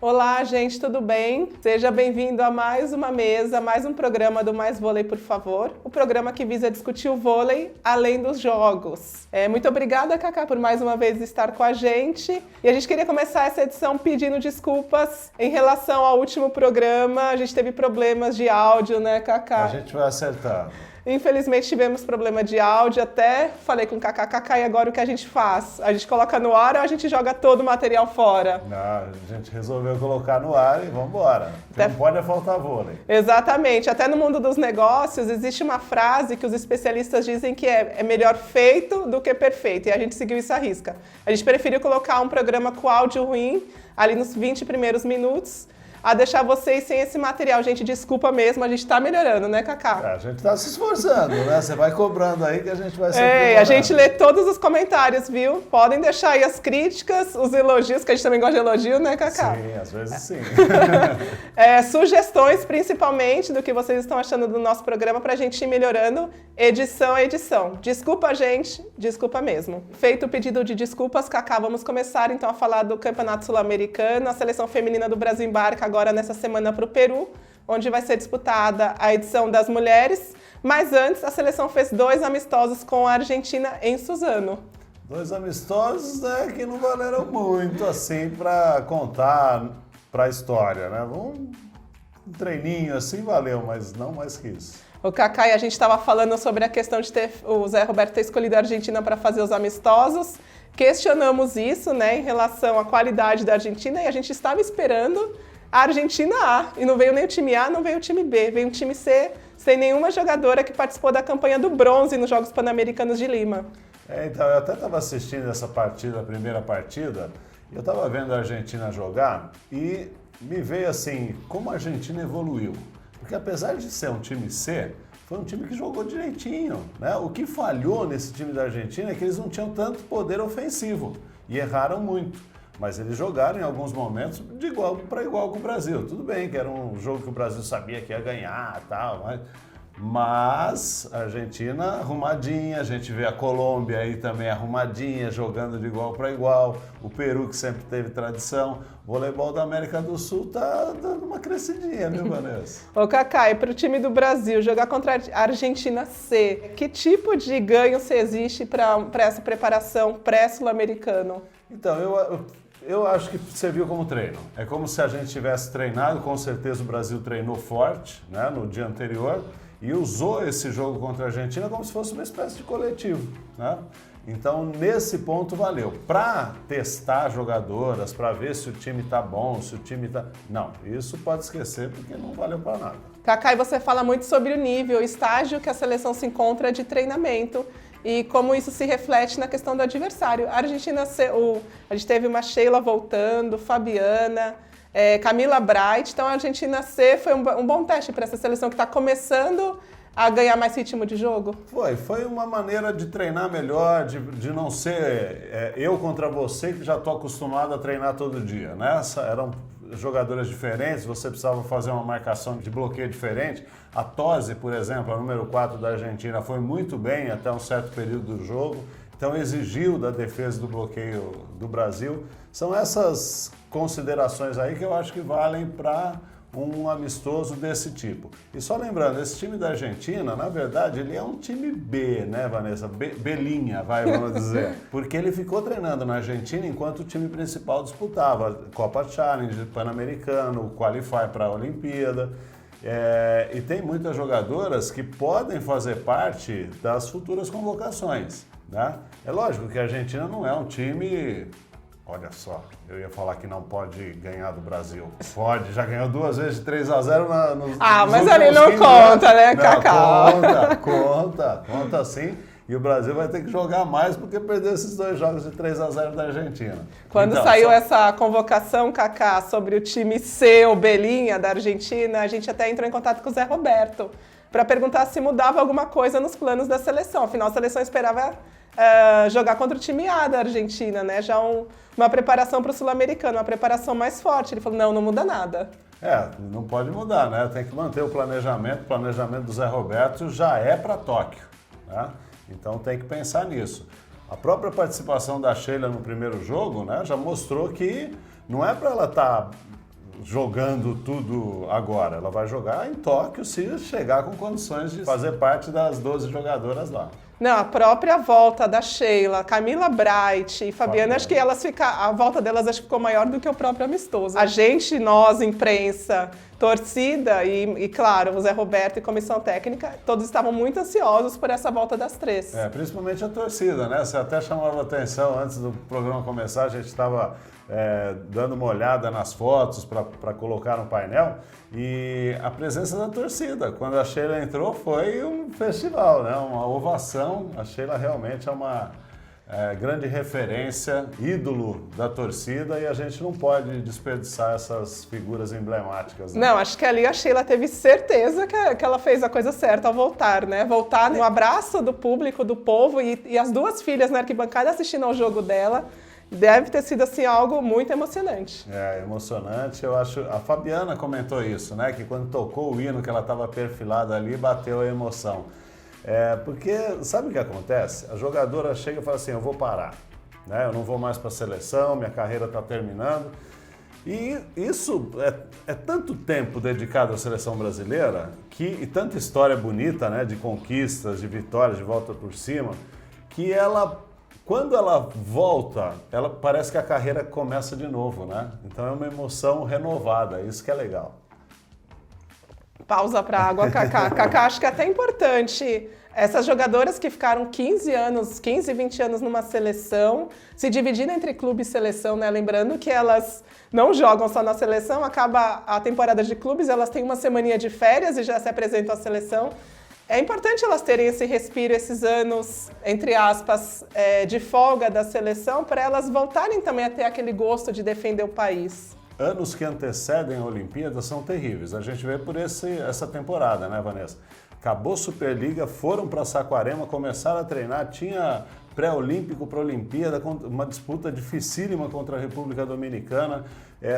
Olá, gente, tudo bem? Seja bem-vindo a mais uma mesa, mais um programa do Mais Vôlei, por favor. O programa que visa discutir o vôlei além dos jogos. Muito obrigada, Cacá, por mais uma vez estar com a gente. E a gente queria começar essa edição pedindo desculpas em relação ao último programa. A gente teve problemas de áudio, né, Cacá? A gente vai acertar. Infelizmente tivemos problema de áudio, até falei com o Cacá, e agora o que a gente faz? A gente coloca no ar ou a gente joga todo o material fora? Não, a gente resolveu colocar no ar e vamos embora. Não pode faltar vôlei. Exatamente. Até no mundo dos negócios existe uma frase que os especialistas dizem que é melhor feito do que perfeito, e a gente seguiu isso à risca. A gente preferiu colocar um programa com áudio ruim, ali nos 20 primeiros minutos, a deixar vocês sem esse material. Gente, desculpa mesmo, a gente tá melhorando, né, Cacá? A gente tá se esforçando, né? Você vai cobrando aí que a gente vai se a gente lê todos os comentários, viu? Podem deixar aí as críticas, os elogios, que a gente também gosta de elogio, né, Cacá? Sim, às vezes sim. Sugestões, principalmente, do que vocês estão achando do nosso programa pra gente ir melhorando edição a edição. Desculpa, gente, desculpa mesmo. Feito o pedido de desculpas, Cacá, vamos começar então a falar do Campeonato Sul-Americano. A seleção feminina do Brasil embarca agora nessa semana para o Peru, onde vai ser disputada a edição das mulheres. Mas antes, a seleção fez 2 amistosos com a Argentina em Suzano. 2 amistosos, né, que não valeram muito assim para contar para a história, né? Um treininho assim valeu, mas não mais que isso. O Cacá, e a gente estava falando sobre a questão de ter o Zé Roberto ter escolhido a Argentina para fazer os amistosos. Questionamos isso, né, em relação à qualidade da Argentina, e a gente estava esperando a Argentina A, e não veio nem o time A, não veio o time B, veio o time C, sem nenhuma jogadora que participou da campanha do bronze nos Jogos Pan-Americanos de Lima. Então, eu até estava assistindo essa partida, a primeira partida, e eu estava vendo a Argentina jogar e me veio assim, como a Argentina evoluiu. Porque apesar de ser um time C, foi um time que jogou direitinho, né? O que falhou nesse time da Argentina é que eles não tinham tanto poder ofensivo e erraram muito. Mas eles jogaram em alguns momentos de igual para igual com o Brasil. Tudo bem que era um jogo que o Brasil sabia que ia ganhar e tal, mas a Argentina arrumadinha, a gente vê a Colômbia aí também arrumadinha, jogando de igual para igual, o Peru que sempre teve tradição, o voleibol da América do Sul tá dando uma crescidinha, viu, Vanessa? Ô Cacá, e para o time do Brasil jogar contra a Argentina C, que tipo de ganho se existe para essa preparação pré-sul-americano? Então, eu acho que serviu como treino. É como se a gente tivesse treinado, com certeza o Brasil treinou forte, né, no dia anterior, e usou esse jogo contra a Argentina como se fosse uma espécie de coletivo, né? Então, nesse ponto valeu. Para testar jogadoras, para ver se o time tá bom, se o time tá... Não, isso pode esquecer porque não valeu para nada. Cacá, e você fala muito sobre o nível, o estágio que a seleção se encontra de treinamento e como isso se reflete na questão do adversário. A Argentina, a gente teve uma Sheila voltando, Fabiana, Camila Bright, então a Argentina C foi um bom teste para essa seleção que está começando a ganhar mais ritmo de jogo? Foi uma maneira de treinar melhor, de não ser eu contra você que já estou acostumado a treinar todo dia, né? Eram jogadoras diferentes, você precisava fazer uma marcação de bloqueio diferente. A Tose, por exemplo, a número 4 da Argentina, foi muito bem até um certo período do jogo, então exigiu da defesa do bloqueio do Brasil. São essas considerações aí que eu acho que valem para um amistoso desse tipo. E só lembrando, esse time da Argentina, na verdade, ele é um time B, né, Vanessa? Belinha, vamos dizer. Porque ele ficou treinando na Argentina enquanto o time principal disputava Copa Challenge, Pan-Americano, Qualify para a Olimpíada. E tem muitas jogadoras que podem fazer parte das futuras convocações, né? É lógico que a Argentina não é um time... Olha só, eu ia falar que não pode ganhar do Brasil. Pode, já ganhou 2 vezes de 3-0 nos mas ali não conta, né, Cacá? Conta sim. E o Brasil vai ter que jogar mais porque perdeu esses 2 jogos de 3-0 da Argentina. Quando saiu essa convocação, Cacá, sobre o time C ou Belinha da Argentina, a gente até entrou em contato com o Zé Roberto para perguntar se mudava alguma coisa nos planos da seleção. Afinal, a seleção esperava jogar contra o time A da Argentina, né? Já uma preparação para o Sul-Americano, uma preparação mais forte. Ele falou, não muda nada. Não pode mudar, né? Tem que manter o planejamento. O planejamento do Zé Roberto já é para Tóquio, né? Então tem que pensar nisso. A própria participação da Sheila no primeiro jogo, né, já mostrou que não é para ela estar jogando tudo agora. Ela vai jogar em Tóquio se chegar com condições de fazer parte das 12 jogadoras lá. Não, a própria volta da Sheila, Camila Bright e Fabiana, acho que a volta delas acho que ficou maior do que o próprio amistoso. A gente, nós, imprensa, torcida e claro, o Zé Roberto e comissão técnica, todos estavam muito ansiosos por essa volta das três. Principalmente a torcida, né? Você até chamava atenção antes do programa começar, a gente estava dando uma olhada nas fotos para colocar no painel e a presença da torcida. Quando a Sheila entrou foi um festival, né? Uma ovação. A Sheila realmente é uma grande referência, ídolo da torcida e a gente não pode desperdiçar essas figuras emblemáticas. Né? Não, acho que ali a Sheila teve certeza que ela fez a coisa certa ao voltar, né? Voltar no abraço do público, do povo e as duas filhas na arquibancada assistindo ao jogo dela. Deve ter sido assim algo muito emocionante. Emocionante. Eu acho. A Fabiana comentou isso, né? Que quando tocou o hino que ela estava perfilada ali, bateu a emoção. Porque sabe o que acontece? A jogadora chega e fala assim: eu vou parar, né? Eu não vou mais para a seleção, minha carreira está terminando. E isso é tanto tempo dedicado à seleção brasileira e tanta história bonita, né? De conquistas, de vitórias, de volta por cima, que quando ela volta, ela parece que a carreira começa de novo, né? Então é uma emoção renovada, isso que é legal. Pausa para água, Cacá. Cacá, acho que é até importante essas jogadoras que ficaram 15, 20 anos numa seleção, se dividindo entre clube e seleção, né? Lembrando que elas não jogam só na seleção, acaba a temporada de clubes, elas têm uma semaninha de férias e já se apresentam à seleção. É importante elas terem esse respiro, esses anos, entre aspas, de folga da seleção, para elas voltarem também a ter aquele gosto de defender o país. Anos que antecedem a Olimpíada são terríveis. A gente vê por essa temporada, né, Vanessa? Acabou a Superliga, foram para Saquarema, começaram a treinar, tinha pré-olímpico para a Olimpíada, uma disputa dificílima contra a República Dominicana.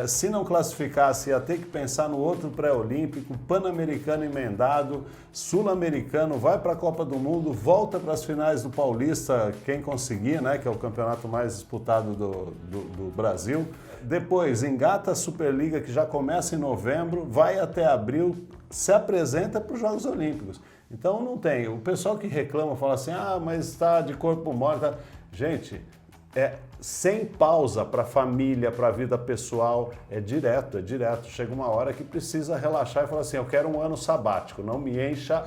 Se não classificasse, ia ter que pensar no outro pré-olímpico, Pan-Americano emendado, Sul-Americano, vai para a Copa do Mundo, volta para as finais do Paulista, quem conseguir, né, que é o campeonato mais disputado do Brasil. Depois, engata a Superliga, que já começa em novembro, vai até abril, se apresenta para os Jogos Olímpicos. Então não tem. O pessoal que reclama, fala assim, mas está de corpo mole. Tá. Gente, sem pausa para a família, para a vida pessoal, é direto. Chega uma hora que precisa relaxar e falar assim, eu quero um ano sabático, não me encha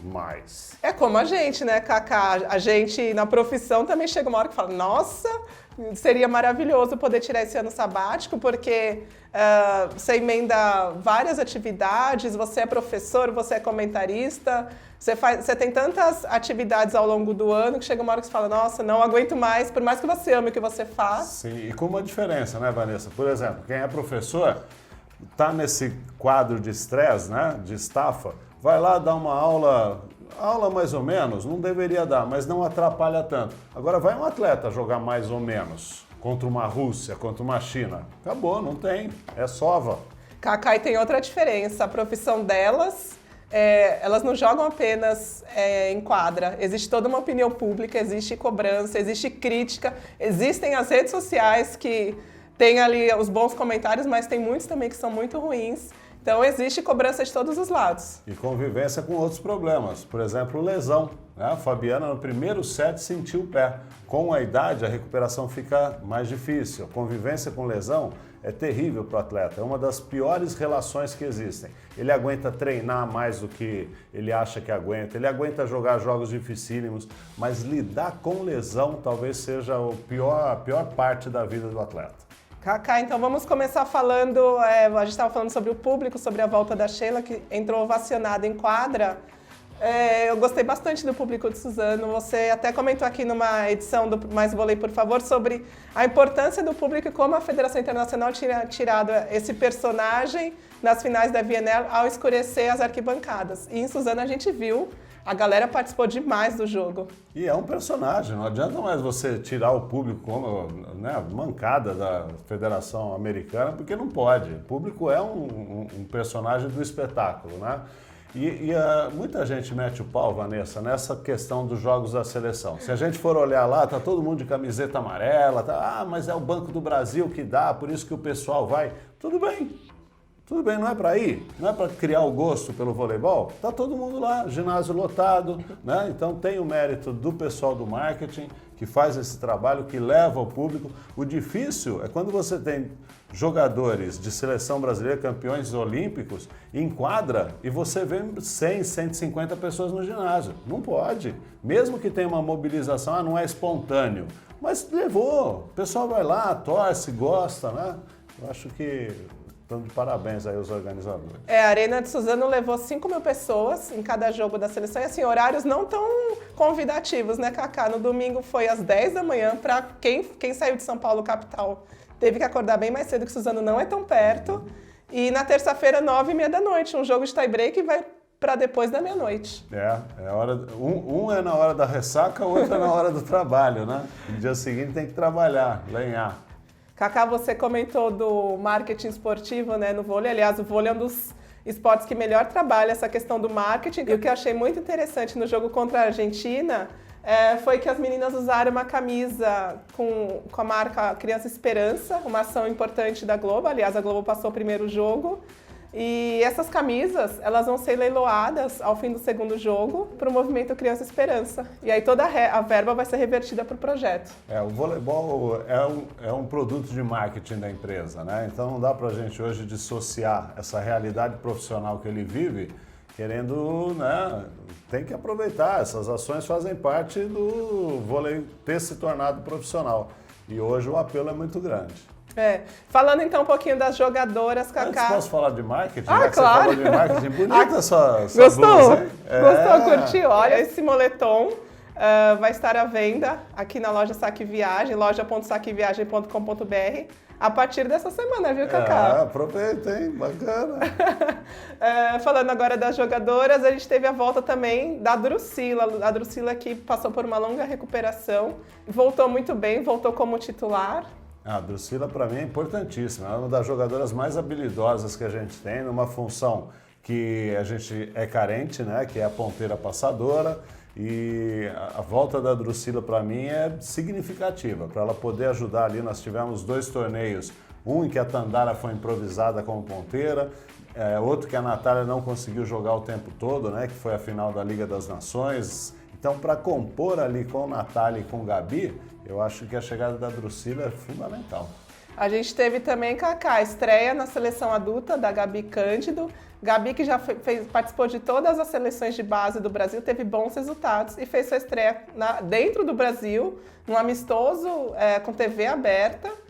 mais. É como a gente, né, Cacá? A gente, na profissão, também chega uma hora que fala, nossa, seria maravilhoso poder tirar esse ano sabático, porque você emenda várias atividades, você é professor, você é comentarista, você tem tantas atividades ao longo do ano que chega uma hora que você fala, nossa, não aguento mais, por mais que você ame o que você faz. Sim, e com uma diferença, né, Vanessa? Por exemplo, quem é professor está nesse quadro de estresse, né, de estafa, vai lá dar uma aula mais ou menos, não deveria dar, mas não atrapalha tanto. Agora vai um atleta jogar mais ou menos contra uma Rússia, contra uma China. Acabou, não tem, é sova. Cacá, e tem outra diferença, a profissão delas, elas não jogam apenas em quadra, existe toda uma opinião pública, existe cobrança, existe crítica, existem as redes sociais que tem ali os bons comentários, mas tem muitos também que são muito ruins. Então, existe cobrança de todos os lados. E convivência com outros problemas. Por exemplo, lesão. Né? A Fabiana, no primeiro set, sentiu o pé. Com a idade, a recuperação fica mais difícil. A convivência com lesão é terrível para o atleta. É uma das piores relações que existem. Ele aguenta treinar mais do que ele acha que aguenta. Ele aguenta jogar jogos dificílimos. Mas lidar com lesão talvez seja a pior parte da vida do atleta. Cacá, então vamos começar falando, a gente estava falando sobre o público, sobre a volta da Sheila, que entrou ovacionada em quadra. Eu gostei bastante do público de Suzano, você até comentou aqui numa edição do Mais Vôlei, por favor, sobre a importância do público e como a Federação Internacional tinha tirado esse personagem nas finais da Bienal ao escurecer as arquibancadas. E em Suzano a gente viu, a galera participou demais do jogo. E é um personagem, não adianta mais você tirar o público como mancada da Federação Americana, porque não pode. O público é um personagem do espetáculo, né? Muita gente mete o pau, Vanessa, nessa questão dos jogos da seleção. Se a gente for olhar lá, tá todo mundo de camiseta amarela, mas é o Banco do Brasil que dá, por isso que o pessoal vai. Tudo bem, Tudo bem, não é para ir? Não é para criar o gosto pelo voleibol? Tá todo mundo lá, ginásio lotado, né? Então tem o mérito do pessoal do marketing que faz esse trabalho, que leva ao público. O difícil é quando você tem jogadores de seleção brasileira, campeões olímpicos, em quadra e você vê 100, 150 pessoas no ginásio. Não pode. Mesmo que tenha uma mobilização, não é espontâneo. Mas levou. O pessoal vai lá, torce, gosta, né? Eu acho que... Então, parabéns aí aos organizadores. A Arena de Suzano levou 5.000 pessoas em cada jogo da seleção e assim, horários não tão convidativos, né, Cacá? No domingo foi às 10 da manhã, para quem saiu de São Paulo, capital, teve que acordar bem mais cedo, que Suzano não é tão perto. E na terça-feira, 9h30 da noite, um jogo de tie-break e vai para depois da meia-noite. Um é na hora da ressaca, o outro é na hora do trabalho, né? No dia seguinte tem que trabalhar, lenhar. Cacá, você comentou do marketing esportivo, né, no vôlei. Aliás, o vôlei é um dos esportes que melhor trabalha essa questão do marketing. E o que eu achei muito interessante no jogo contra a Argentina foi que as meninas usaram uma camisa com a marca Criança Esperança, uma ação importante da Globo. Aliás, a Globo passou o primeiro jogo. E essas camisas, elas vão ser leiloadas ao fim do segundo jogo para o movimento Criança Esperança. E aí toda a verba vai ser revertida para o projeto. O voleibol é um produto de marketing da empresa, né? Então não dá para a gente hoje dissociar essa realidade profissional que ele vive, querendo, né? Tem que aproveitar, essas ações fazem parte do vôlei ter se tornado profissional. E hoje o apelo é muito grande. Falando então um pouquinho das jogadoras, Cacá. Posso falar de marketing? Ah, já que claro. você falou de marketing, bonita essa Gostou? blusa, hein? Gostou, curtiu? Olha, esse moletom vai estar à venda aqui na loja Saque Viagem, loja.saqueviagem.com.br, a partir dessa semana, viu, Cacá? Aproveita, hein? Bacana. Falando agora das jogadoras, a gente teve a volta também da Drusila. A Drusila que passou por uma longa recuperação, voltou muito bem, voltou como titular. A Drusila, para mim, é importantíssima. Ela é uma das jogadoras mais habilidosas que a gente tem, numa função que a gente é carente, né? Que é a ponteira passadora. E a volta da Drusila, para mim, é significativa. Para ela poder ajudar ali, nós tivemos 2 torneios. Um em que a Tandara foi improvisada como ponteira, outro que a Natália não conseguiu jogar o tempo todo, né? Que foi a final da Liga das Nações. Então, para compor ali com a Natália e com o Gabi, eu acho que a chegada da Drusila é fundamental. A gente teve também, Cacá, a estreia na seleção adulta da Gabi Cândido. Gabi, que já participou de todas as seleções de base do Brasil, teve bons resultados e fez sua estreia dentro do Brasil, num amistoso com TV aberta.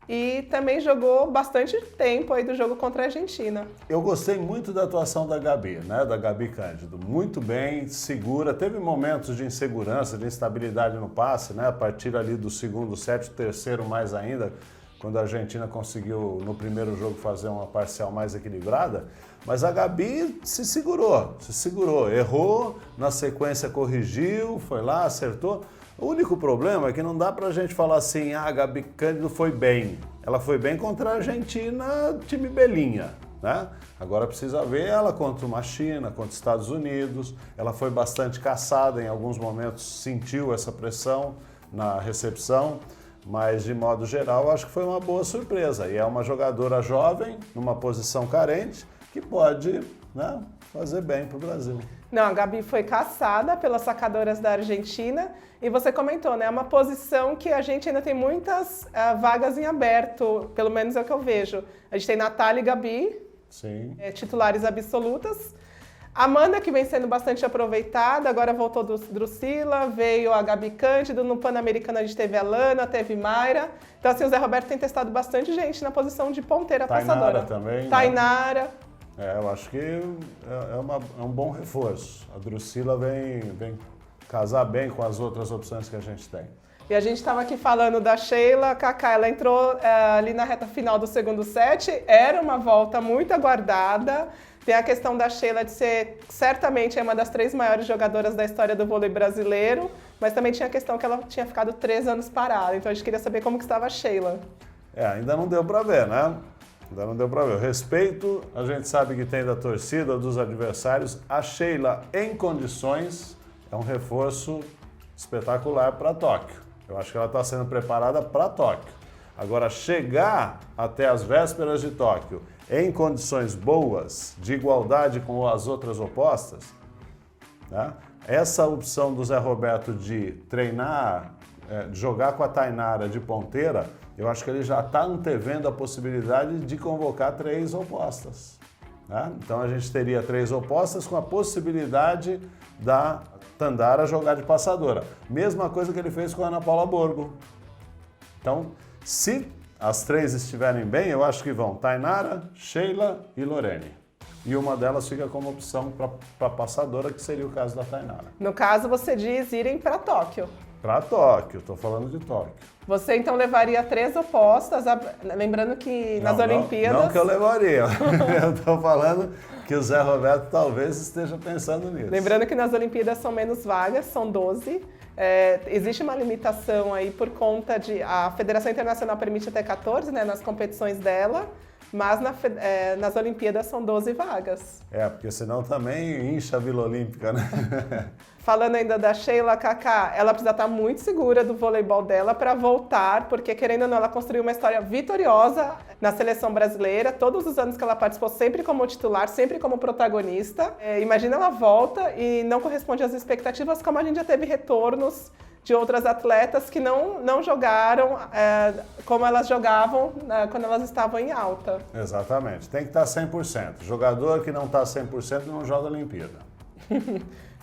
E também jogou bastante tempo aí do jogo contra a Argentina. Eu gostei muito da atuação da Gabi, né? Da Gabi Cândido. Muito bem, segura. Teve momentos de insegurança, de instabilidade no passe, né? A partir ali do segundo set, o terceiro mais ainda, quando a Argentina conseguiu no primeiro jogo fazer uma parcial mais equilibrada. Mas a Gabi se segurou. Errou, na sequência corrigiu, foi lá, acertou. O único problema é que não dá pra gente falar assim, a Gabi Cândido foi bem. Ela foi bem contra a Argentina, time belinha, né? Agora precisa ver ela contra uma China, contra os Estados Unidos. Ela foi bastante caçada, em alguns momentos sentiu essa pressão na recepção, mas de modo geral acho que foi uma boa surpresa. E é uma jogadora jovem, numa posição carente, que pode, né, fazer bem pro Brasil. Não, a Gabi foi caçada pelas sacadoras da Argentina e você comentou, né? É uma posição que a gente ainda tem muitas vagas em aberto, pelo menos é o que eu vejo. A gente tem Natália e Gabi, Sim. Titulares absolutas. Amanda, que vem sendo bastante aproveitada, agora voltou do Drusila, veio a Gabi Cândido, no Pan-Americano a gente teve a Lana, teve Mayra. Então assim, o Zé Roberto tem testado bastante gente na posição de ponteira passadora. Também. Tainara. Né? Eu acho que é um bom reforço. A Drusila vem casar bem com as outras opções que a gente tem. E a gente estava aqui falando da Sheila, Cacá, ela entrou ali na reta final do segundo set, era uma volta muito aguardada. Tem a questão da Sheila de ser, certamente, uma das 3 maiores jogadoras da história do vôlei brasileiro, mas também tinha a questão que ela tinha ficado 3 anos parada, então a gente queria saber como que estava a Sheila. Ainda não deu para ver, né? Ainda não deu para ver. O respeito, a gente sabe que tem da torcida, dos adversários. A Sheila, em condições, é um reforço espetacular para Tóquio. Eu acho que ela está sendo preparada para Tóquio. Agora, chegar até as vésperas de Tóquio em condições boas, de igualdade com as outras opostas, né? Essa opção do Zé Roberto de treinar, de jogar com a Tainara de ponteira, eu acho que ele já está antevendo a possibilidade de convocar 3 opostas, né? Então a gente teria 3 opostas com a possibilidade da Tandara jogar de passadora. Mesma coisa que ele fez com a Ana Paula Borgo. Então, se as 3 estiverem bem, eu acho que vão Tainara, Sheila e Lorene. E uma delas fica como opção para passadora, que seria o caso da Tainara. No caso, você diz irem para Tóquio. Para Tóquio, estou falando de Tóquio. Você então levaria 3 opostas, lembrando que nas Olimpíadas... Não que eu levaria, eu estou falando que o Zé Roberto talvez esteja pensando nisso. Lembrando que nas Olimpíadas são menos vagas, são 12. Existe uma limitação aí por conta de... A Federação Internacional permite até 14, né, nas competições dela, mas nas Olimpíadas são 12 vagas. Porque senão também incha a Vila Olímpica, né? Falando ainda da Sheila Kaká, ela precisa estar muito segura do voleibol dela para voltar, porque querendo ou não, ela construiu uma história vitoriosa na seleção brasileira, todos os anos que ela participou, sempre como titular, sempre como protagonista. Imagina ela volta e não corresponde às expectativas, como a gente já teve retornos de outras atletas que não jogaram como elas jogavam quando elas estavam em alta. Exatamente, tem que estar 100%. Jogador que não está 100% não joga a Olimpíada.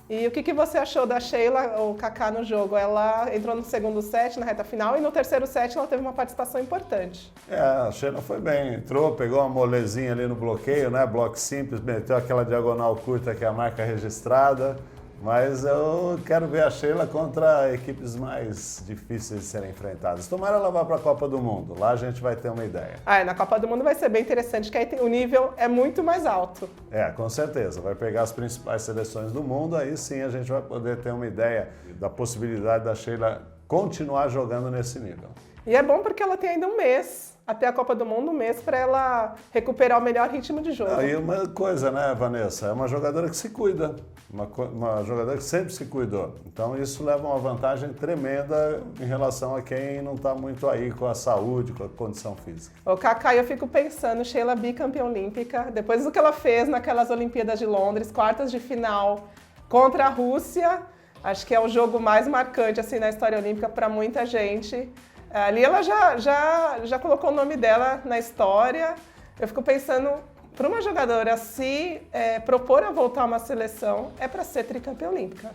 E o que você achou da Sheila ou Kaká no jogo? Ela entrou no segundo set, na reta final, e no terceiro set ela teve uma participação importante. A Sheila foi bem, entrou, pegou uma molezinha ali no bloqueio, né? Bloco simples, meteu aquela diagonal curta que é a marca registrada. Mas eu quero ver a Sheila contra equipes mais difíceis de serem enfrentadas. Tomara ela vá para a Copa do Mundo, lá a gente vai ter uma ideia. Na Copa do Mundo vai ser bem interessante, que aí o nível é muito mais alto. Com certeza. Vai pegar as principais seleções do mundo, aí sim a gente vai poder ter uma ideia da possibilidade da Sheila continuar jogando nesse nível. E é bom porque ela tem ainda um mês, até a Copa do Mundo, um mês para ela recuperar o melhor ritmo de jogo. E uma coisa, né, Vanessa? É uma jogadora que se cuida, uma jogadora que sempre se cuidou. Então isso leva uma vantagem tremenda em relação a quem não está muito aí com a saúde, com a condição física. O Kaká, eu fico pensando, Sheila bicampeã olímpica, depois do que ela fez naquelas Olimpíadas de Londres, quartas de final contra a Rússia, acho que é o jogo mais marcante assim, na história olímpica para muita gente. Ali ela já colocou o nome dela na história. Eu fico pensando, para uma jogadora se propor a voltar a uma seleção, é para ser tricampeã olímpica.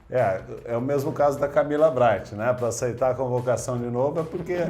É o mesmo caso da Camila Bright, né? Para aceitar a convocação de novo, é porque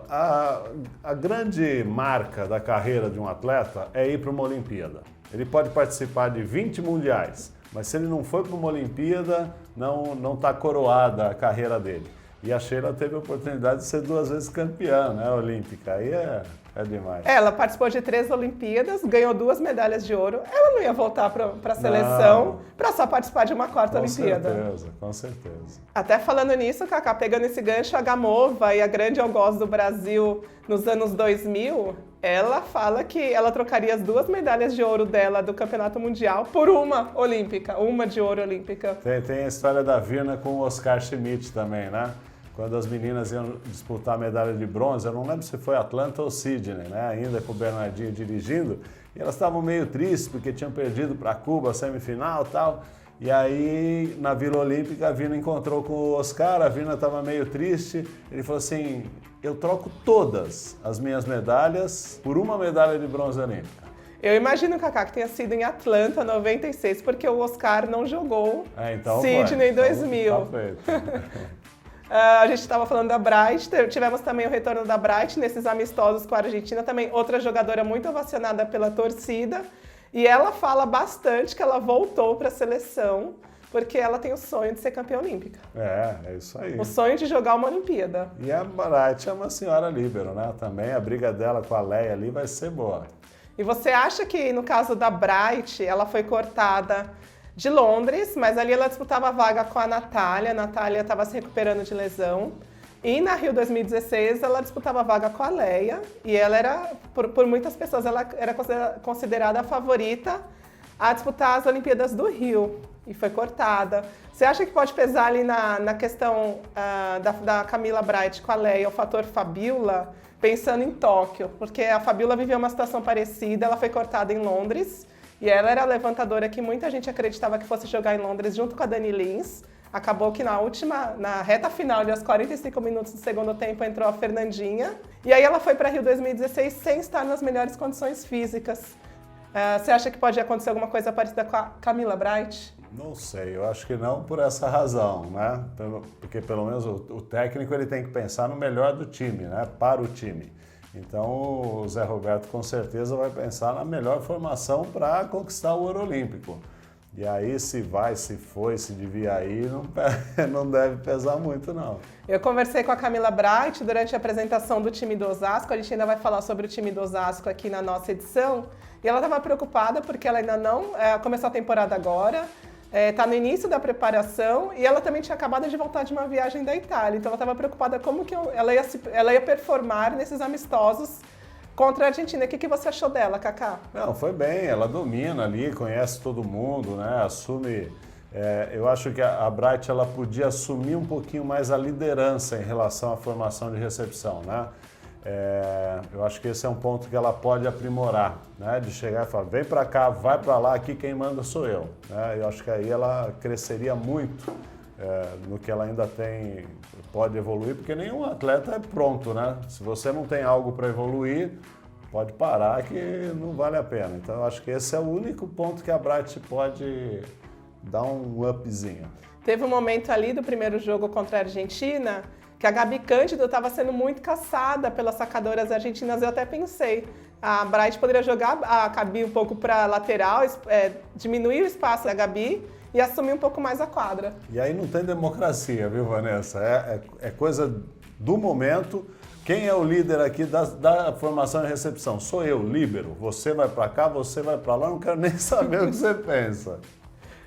a grande marca da carreira de um atleta é ir para uma Olimpíada. Ele pode participar de 20 mundiais, mas se ele não for para uma Olimpíada, não está coroada a carreira dele. E a Sheila teve a oportunidade de ser 2 vezes campeã, né, olímpica. Aí é demais. Ela participou de 3 Olimpíadas, ganhou 2 medalhas de ouro. Ela não ia voltar para a seleção para só participar de uma 4ª Olimpíada. Com certeza. Até falando nisso, Kaká, pegando esse gancho, a Gamova e a grande algoz do Brasil nos anos 2000, ela fala que ela trocaria as 2 medalhas de ouro dela do Campeonato Mundial por uma olímpica, uma de ouro olímpica. Tem a história da Virna com o Oscar Schmidt também, né? Quando as meninas iam disputar a medalha de bronze, eu não lembro se foi Atlanta ou Sydney, né? Ainda com o Bernardinho dirigindo, e elas estavam meio tristes porque tinham perdido para Cuba a semifinal e tal. E aí, na Vila Olímpica, a Virna encontrou com o Oscar, a Virna estava meio triste, ele falou assim, eu troco todas as minhas medalhas por uma medalha de bronze olímpica. Eu imagino, Kaká, que tenha sido em Atlanta, 96, porque o Oscar não jogou então Sydney em foi. 2000. Tá feito. A gente estava falando da Bright, tivemos também o retorno da Bright nesses amistosos com a Argentina, também outra jogadora muito ovacionada pela torcida. E ela fala bastante que ela voltou para a seleção porque ela tem o sonho de ser campeã olímpica. É isso aí. O sonho de jogar uma Olimpíada. E a Bright é uma senhora líbero, né? Também a briga dela com a Leia ali vai ser boa. E você acha que, no caso da Bright, ela foi cortada de Londres, mas ali ela disputava a vaga com a Natália estava se recuperando de lesão. E na Rio 2016 ela disputava a vaga com a Leia, e ela era, por muitas pessoas, ela era considerada a favorita a disputar as Olimpíadas do Rio. e foi cortada. Você acha que pode pesar ali na questão da Camila Bright com a Leia, o fator Fabiola, pensando em Tóquio? Porque a Fabiola viveu uma situação parecida, ela foi cortada em Londres, e ela era a levantadora que muita gente acreditava que fosse jogar em Londres junto com a Dani Lins. Acabou que na reta final, aos 45 minutos do segundo tempo, entrou a Fernandinha. E aí ela foi para Rio 2016 sem estar nas melhores condições físicas. Você acha que pode acontecer alguma coisa parecida com a Camila Bright? Não sei, eu acho que não por essa razão, né? Porque pelo menos o técnico ele tem que pensar no melhor do time, né? Para o time. Então o Zé Roberto com certeza vai pensar na melhor formação para conquistar o ouro olímpico. E aí se vai, se foi, se devia ir, não deve pesar muito não. Eu conversei com a Camila Bright durante a apresentação do time do Osasco, a gente ainda vai falar sobre o time do Osasco aqui na nossa edição, e ela estava preocupada porque ela ainda não começou a temporada agora, está no início da preparação e ela também tinha acabado de voltar de uma viagem da Itália, então ela estava preocupada como que ela ia performar nesses amistosos contra a Argentina. O que você achou dela, Kaká? Não, foi bem, ela domina ali, conhece todo mundo, né? Assume. Eu acho que a Bright ela podia assumir um pouquinho mais a liderança em relação à formação de recepção, né? Eu acho que esse é um ponto que ela pode aprimorar, né? De chegar e falar, vem para cá, vai para lá, aqui quem manda sou eu, né? Eu acho que aí ela cresceria muito no que ela ainda tem, pode evoluir, porque nenhum atleta é pronto, né? Se você não tem algo para evoluir, pode parar que não vale a pena. Então eu acho que esse é o único ponto que a Bright pode dar um upzinho. Teve um momento ali do primeiro jogo contra a Argentina que a Gabi Cândido estava sendo muito caçada pelas sacadoras argentinas. Eu até pensei, a Bright poderia jogar a Gabi um pouco para lateral, diminuir o espaço da Gabi e assumir um pouco mais a quadra. E aí não tem democracia, viu, Vanessa? É coisa do momento. Quem é o líder aqui da formação e recepção? Sou eu, líbero. Você vai para cá, você vai para lá, não quero nem saber o que você pensa.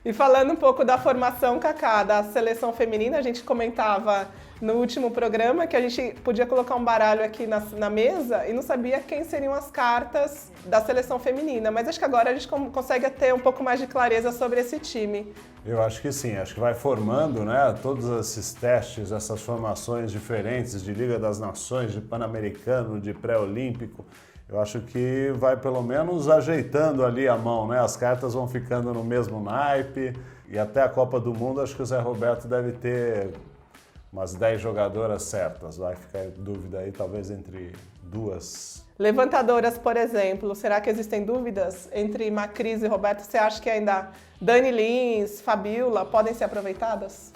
E falando um pouco da formação, Kaká, da seleção feminina, a gente comentava no último programa que a gente podia colocar um baralho aqui na mesa e não sabia quem seriam as cartas da seleção feminina, mas acho que agora a gente consegue ter um pouco mais de clareza sobre esse time. Eu acho que sim, acho que vai formando, né, todos esses testes, essas formações diferentes de Liga das Nações, de Pan-Americano, de Pré-Olímpico. Eu acho que vai pelo menos ajeitando ali a mão, né? As cartas vão ficando no mesmo naipe e até a Copa do Mundo acho que o Zé Roberto deve ter umas 10 jogadoras certas. Vai ficar em dúvida aí talvez entre 2. Levantadoras, por exemplo, será que existem dúvidas entre Macris e Roberto? Você acha que ainda Dani Lins, Fabiola podem ser aproveitadas?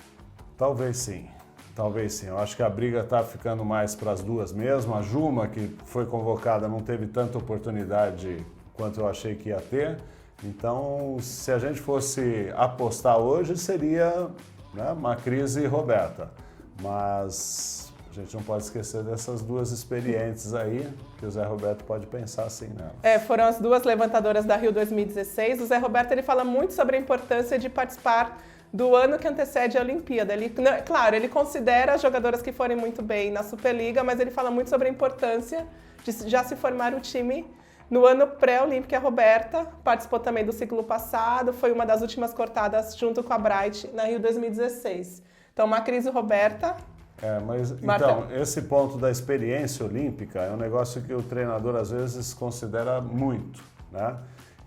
Talvez sim. Talvez sim. Eu acho que a briga está ficando mais para as duas mesmo. A Juma, que foi convocada, não teve tanta oportunidade quanto eu achei que ia ter. Então, se a gente fosse apostar hoje, seria, né, Macris e Roberta. Mas a gente não pode esquecer dessas duas experientes aí, que o Zé Roberto pode pensar assim nelas. Foram as duas levantadoras da Rio 2016. O Zé Roberto ele fala muito sobre a importância de participar do ano que antecede a Olimpíada. Claro, ele considera as jogadoras que forem muito bem na Superliga, mas ele fala muito sobre a importância de já se formar o time no ano pré-olímpico. A Roberta participou também do ciclo passado, foi uma das últimas cortadas junto com a Bright na Rio 2016. Então, Macris e Roberta... Mas então, esse ponto da experiência olímpica é um negócio que o treinador às vezes considera muito, né?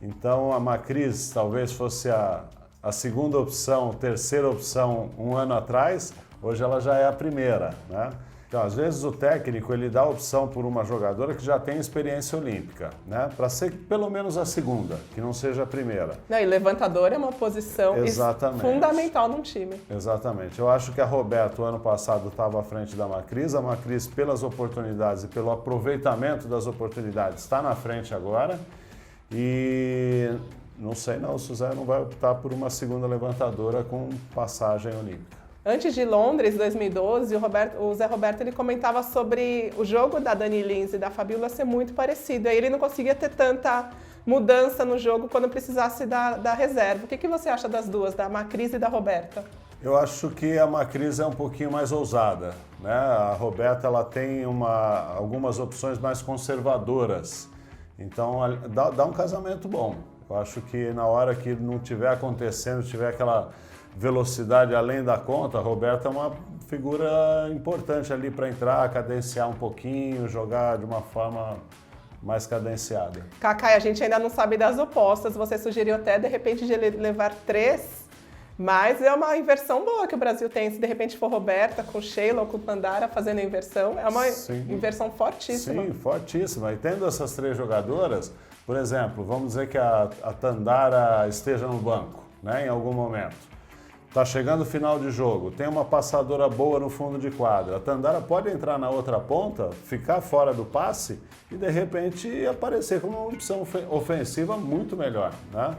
Então, a Macris talvez fosse a segunda opção, terceira opção um ano atrás, hoje ela já é a primeira, né? Então, às vezes o técnico ele dá a opção por uma jogadora que já tem experiência olímpica, né? Para ser pelo menos a segunda, que não seja a primeira. E levantador é uma posição fundamental num time. Exatamente. Eu acho que a Roberta, o ano passado, estava à frente da Macris. A Macris, pelas oportunidades e pelo aproveitamento das oportunidades, está na frente agora. E não sei não, o Suzé não vai optar por uma segunda levantadora com passagem olímpica. Antes de Londres, 2012, o Zé Roberto ele comentava sobre o jogo da Dani Lins e da Fabiola ser muito parecido. Aí ele não conseguia ter tanta mudança no jogo quando precisasse da reserva. O que você acha das duas, da Macris e da Roberta? Eu acho que a Macris é um pouquinho mais ousada, né? A Roberta ela tem algumas opções mais conservadoras. Então dá um casamento bom. Eu acho que na hora que não estiver acontecendo, tiver aquela velocidade além da conta, a Roberta é uma figura importante ali para entrar, cadenciar um pouquinho, jogar de uma forma mais cadenciada. Cacá, a gente ainda não sabe das opostas. Você sugeriu até, de repente, de levar 3, mas é uma inversão boa que o Brasil tem. Se de repente for Roberta com Sheila ou com Tandara fazendo a inversão, é uma inversão fortíssima. Sim, fortíssima. E tendo essas 3 jogadoras, por exemplo, vamos dizer que a Tandara esteja no banco, né, em algum momento. Está chegando o final de jogo, tem uma passadora boa no fundo de quadra. A Tandara pode entrar na outra ponta, ficar fora do passe e de repente aparecer como uma opção ofensiva muito melhor, né?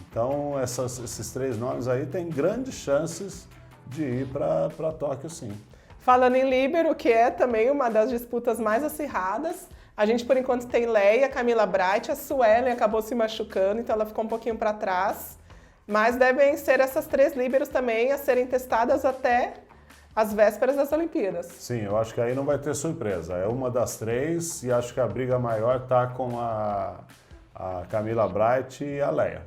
Então esses 3 nomes aí têm grandes chances de ir para Tóquio, sim. Falando em líbero, que é também uma das disputas mais acirradas, a gente por enquanto tem Leia, Camila Bright, a Suelen acabou se machucando, então ela ficou um pouquinho para trás. Mas devem ser essas 3 líberos também a serem testadas até as vésperas das Olimpíadas. Sim, eu acho que aí não vai ter surpresa. É uma das 3 e acho que a briga maior está com a Camila Bright e a Leia.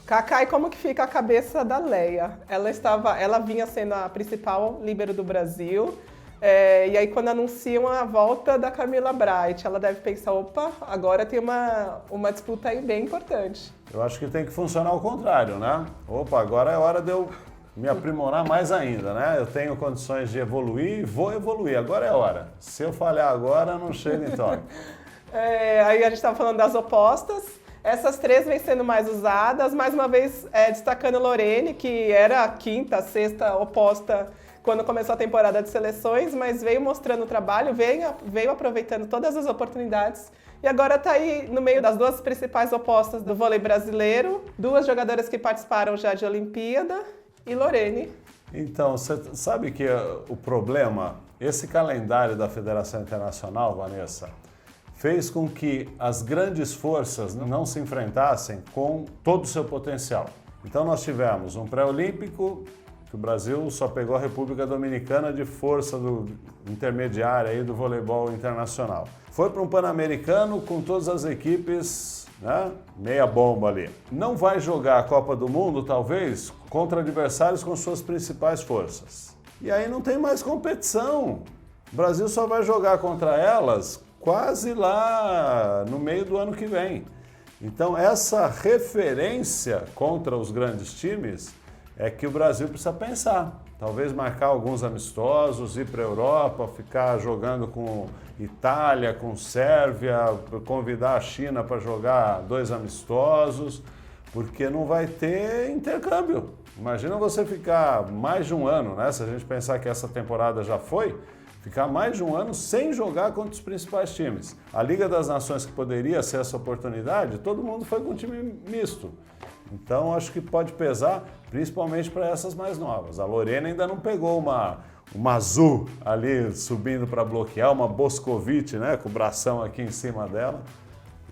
Cacá, e como que fica a cabeça da Leia? Ela vinha sendo a principal líbero do Brasil. E aí quando anunciam a volta da Camila Bright, ela deve pensar, opa, agora tem uma disputa aí bem importante. Eu acho que tem que funcionar ao contrário, né? Opa, agora é hora de eu me aprimorar mais ainda, né? Eu tenho condições de evoluir e vou evoluir, agora é hora. Se eu falhar agora, não chego em Tóquio. Aí a gente estava falando das opostas. Essas 3 vêm sendo mais usadas, mais uma vez destacando Lorene, que era a 5ª, 6ª oposta quando começou a temporada de seleções, mas veio mostrando o trabalho, veio aproveitando todas as oportunidades e agora está aí no meio das 2 principais opostas do vôlei brasileiro, 2 jogadoras que participaram já de Olimpíada e Lorene. Então, você sabe que o problema, esse calendário da Federação Internacional, Vanessa, fez com que as grandes forças não se enfrentassem com todo o seu potencial. Então nós tivemos um pré-olímpico, que o Brasil só pegou a República Dominicana de força intermediária aí do voleibol internacional. Foi para um Pan-Americano com todas as equipes, né, meia bomba ali. Não vai jogar a Copa do Mundo, talvez, contra adversários com suas principais forças. E aí não tem mais competição. O Brasil só vai jogar contra elas quase lá no meio do ano que vem. Então essa referência contra os grandes times é que o Brasil precisa pensar. Talvez marcar alguns amistosos, ir para a Europa, ficar jogando com Itália, com Sérvia, convidar a China para jogar 2 amistosos, porque não vai ter intercâmbio. Imagina você ficar mais de um ano, né? Se a gente pensar que essa temporada já foi, ficar mais de um ano sem jogar contra os principais times. A Liga das Nações, que poderia ser essa oportunidade, todo mundo foi com um time misto. Então, acho que pode pesar, principalmente para essas mais novas. A Lorena ainda não pegou uma azul ali subindo para bloquear, uma Boscovic, né, com o bração aqui em cima dela.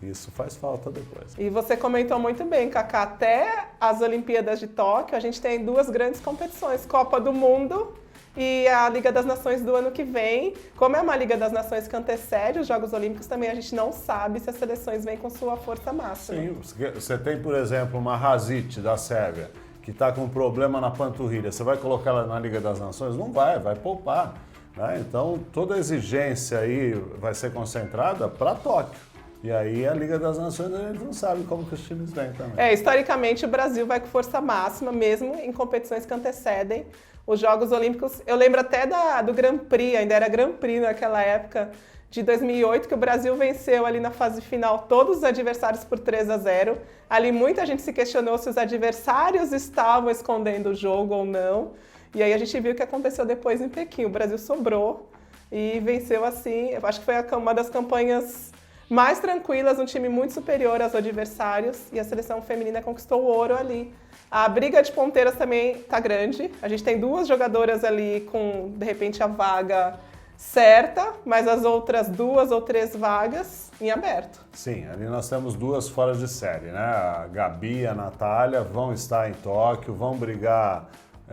Isso faz falta depois. E você comentou muito bem, Cacá, até as Olimpíadas de Tóquio, a gente tem 2 grandes competições, Copa do Mundo e a Liga das Nações do ano que vem. Como é uma Liga das Nações que antecede os Jogos Olímpicos, também a gente não sabe se as seleções vêm com sua força máxima. Sim, você tem, por exemplo, uma Hasic da Sérvia, que está com um problema na panturrilha. Você vai colocar ela na Liga das Nações? Não vai poupar, né? Então, toda a exigência aí vai ser concentrada para Tóquio. E aí a Liga das Nações a gente não sabe como que os times vêm também. Historicamente o Brasil vai com força máxima, mesmo em competições que antecedem os Jogos Olímpicos. Eu lembro até do Grand Prix, ainda era Grand Prix naquela época, de 2008, que o Brasil venceu ali na fase final todos os adversários por 3-0. Ali muita gente se questionou se os adversários estavam escondendo o jogo ou não. E aí a gente viu o que aconteceu depois em Pequim. O Brasil sobrou e venceu assim. Eu acho que foi uma das campanhas mais tranquilas, um time muito superior aos adversários, e a seleção feminina conquistou o ouro ali. A briga de ponteiras também tá grande. A gente tem 2 jogadoras ali com, de repente, a vaga certa, mas as outras 2 ou 3 vagas em aberto. Sim, ali nós temos 2 fora de série, né? A Gabi e a Natália vão estar em Tóquio, vão brigar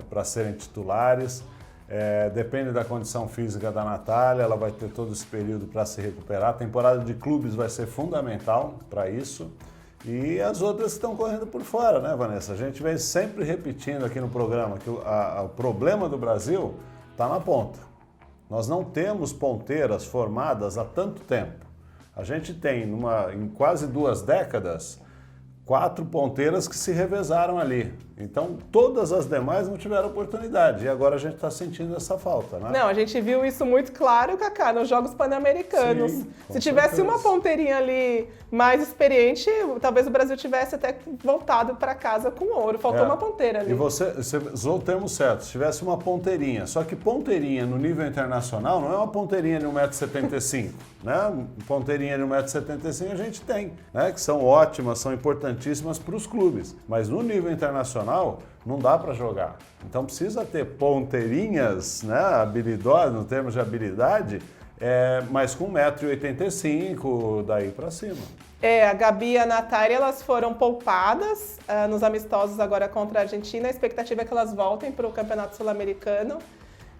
para serem titulares. Depende da condição física da Natália, ela vai ter todo esse período para se recuperar. A temporada de clubes vai ser fundamental para isso. E as outras estão correndo por fora, né, Vanessa? A gente vem sempre repetindo aqui no programa que o problema do Brasil está na ponta. Nós não temos ponteiras formadas há tanto tempo. A gente tem, em quase 2 décadas, 4 ponteiras que se revezaram ali. Então, todas as demais não tiveram oportunidade. E agora a gente está sentindo essa falta, né? Não, a gente viu isso muito claro, Kaká, nos Jogos Pan-Americanos. Se tivesse uma ponteirinha ali mais experiente, talvez o Brasil tivesse até voltado para casa com ouro. Faltou uma ponteira ali. E você usou o termo certo, se tivesse uma ponteirinha. Só que ponteirinha no nível internacional não é uma ponteirinha de 1,75 m, né? Ponteirinha de 1,75 m a gente tem, né? Que são ótimas, são importantíssimas para os clubes. Mas no nível internacional não dá para jogar. Então precisa ter ponteirinhas, né, habilidosas, no termos de habilidade, mas com 1,85 m daí para cima. A Gabi e a Natália, elas foram poupadas nos amistosos agora contra a Argentina. A expectativa é que elas voltem para o Campeonato Sul-Americano.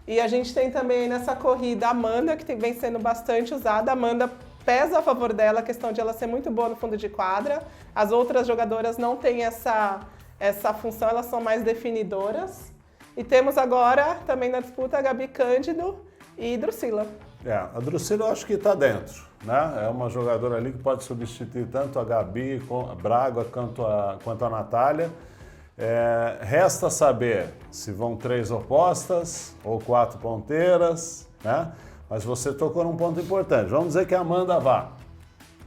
E a gente tem também nessa corrida a Amanda, que vem sendo bastante usada. A Amanda pesa a favor dela a questão de ela ser muito boa no fundo de quadra. As outras jogadoras não têm essa função, elas são mais definidoras. E temos agora também na disputa a Gabi Cândido e Drusila. A Drusila eu acho que está dentro, né? É uma jogadora ali que pode substituir tanto a Gabi, a Braga quanto a Natália. Resta saber se vão 3 opostas ou 4 ponteiras, né? Mas você tocou num ponto importante. Vamos dizer que a Amanda vá.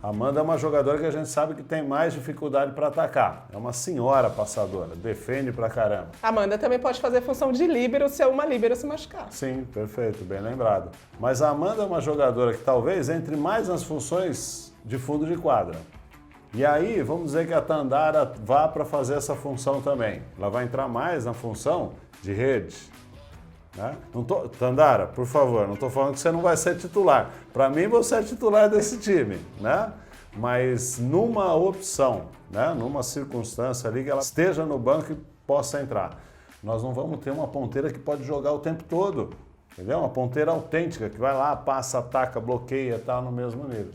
A Amanda é uma jogadora que a gente sabe que tem mais dificuldade para atacar. É uma senhora passadora, defende pra caramba. A Amanda também pode fazer função de líbero se uma líbero se machucar. Sim, perfeito, bem lembrado. Mas a Amanda é uma jogadora que talvez entre mais nas funções de fundo de quadra. E aí, vamos dizer que a Tandara vá para fazer essa função também. Ela vai entrar mais na função de rede. Né? Tandara, por favor, não estou falando que você não vai ser titular. Para mim, você é titular desse time, né? Mas numa opção, né? Numa circunstância ali que ela esteja no banco e possa entrar. Nós não vamos ter uma ponteira que pode jogar o tempo todo, entendeu? Uma ponteira autêntica, que vai lá, passa, ataca, bloqueia, tá no mesmo nível.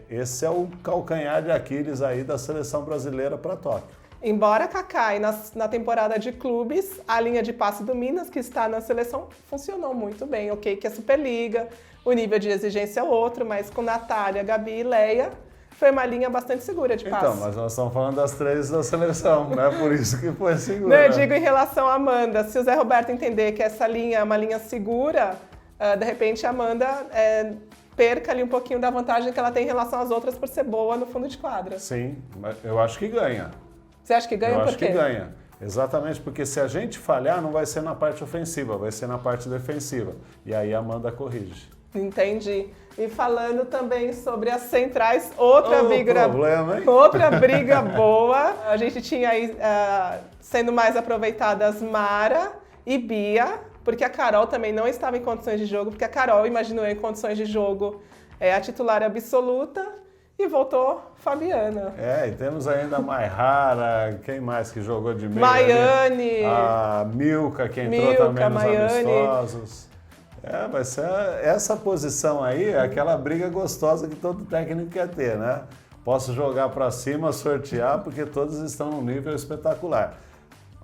Esse é o calcanhar de Aquiles aí da seleção brasileira para Tóquio. Embora Kaká na temporada de clubes, a linha de passe do Minas, que está na seleção, funcionou muito bem. Ok, que é Superliga, o nível de exigência é outro, mas com Natália, Gabi e Leia, foi uma linha bastante segura de passe. Então, mas nós estamos falando das 3 da seleção, né? Por isso que foi segura. Não, eu digo em relação à Amanda, se o Zé Roberto entender que essa linha é uma linha segura, de repente a Amanda perca ali um pouquinho da vantagem que ela tem em relação às outras por ser boa no fundo de quadra. Sim, mas eu acho que ganha. Você acha que ganha por quê? Eu acho que ganha. Exatamente, porque se a gente falhar, não vai ser na parte ofensiva, vai ser na parte defensiva. E aí a Amanda corrige. Entendi. E falando também sobre as centrais, outra briga boa. A gente tinha aí sendo mais aproveitadas Mara e Bia, porque a Carol também não estava em condições de jogo, porque a Carol imaginou em condições de jogo a titular absoluta. E voltou Fabiana. E temos ainda a Maihara, quem mais que jogou de meio? Maiane. A Milka, que entrou também nos Maiane. Amistosos. Mas essa posição aí é aquela briga gostosa que todo técnico quer ter, né? Posso jogar para cima, sortear, porque todos estão num nível espetacular.